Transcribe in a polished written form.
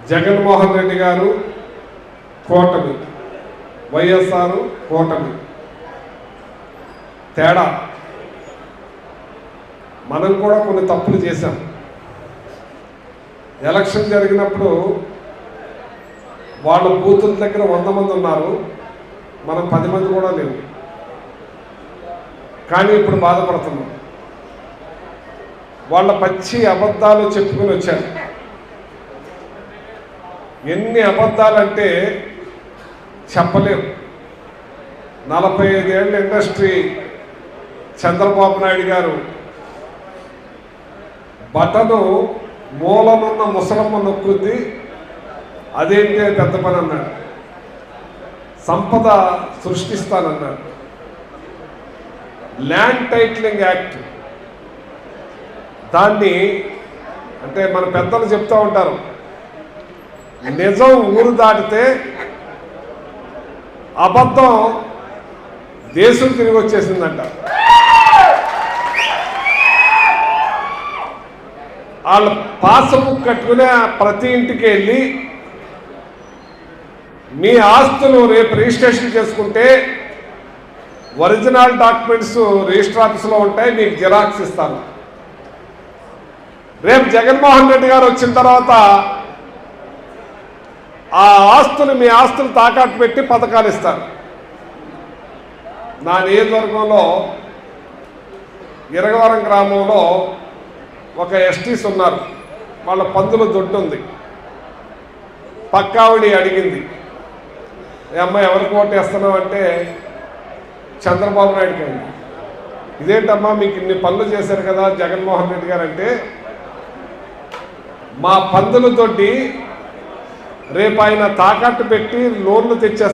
జగన్మోహన్ రెడ్డి గారు కూటమి, వైఎస్ఆర్ కూటమి. తేడా మనం కూడా కొన్ని తప్పులు చేశాం. ఎలక్షన్ జరిగినప్పుడు వాళ్ళ బూతుల దగ్గర 100 మంది ఉన్నారు, మనం 10 మంది కూడా లేవు. కానీ ఇప్పుడు బాధపడుతున్నాం. వాళ్ళ పచ్చి అబద్ధాలు చెప్పుకుని వచ్చారు. ఎన్ని అబద్ధాలంటే చెప్పలేము. 45 ఏళ్ళ ఇండస్ట్రీ చంద్రబాబు నాయుడు గారు బటను మూలనున్న ముసలమ్మ నొక్కుంది, అదేంటి పెద్ద పని అన్నాడు. సంపద సృష్టిస్తానన్నాడు. ల్యాండ్ టైటిలింగ్ యాక్ట్, దాన్ని అంటే మన పెద్దలు చెప్తూ ఉంటారు, నిజం ఊరు దాటితే అబద్ధం దేశం తిరిగి వచ్చేసిందంట. వాళ్ళ పాస్బుక్ కట్టుకునే ప్రతి ఇంటికి వెళ్ళి మీ ఆస్తులు రేపు రిజిస్ట్రేషన్ చేసుకుంటే ఒరిజినల్ డాక్యుమెంట్స్ రిజిస్టర్ ఆఫీసులో ఉంటాయి, మీకు జిరాక్స్ ఇస్తాను. రేపు జగన్మోహన్ రెడ్డి గారు వచ్చిన తర్వాత ఆ ఆస్తులు మీ ఆస్తులు తాకట్టు పెట్టి పథకాలు ఇస్తారు. నా నియోజకవర్గంలో ఇరగవరం గ్రామంలో ఒక ఎస్టీస్ ఉన్నారు, వాళ్ళ పందుల దొడ్డు ఉంది. పక్కావిడి అడిగింది, ఏ అమ్మాయి ఎవరికి ఓటు వేస్తున్నావు అంటే చంద్రబాబు నాయుడుకి అయింది. ఇదేంటమ్మా మీకు ఇన్ని పనులు చేశారు కదా జగన్మోహన్ రెడ్డి గారు అంటే, మా పందుల దొడ్డి రేపు ఆయన తాకట్టు పెట్టి లోన్లు తెచ్చేస్తారు.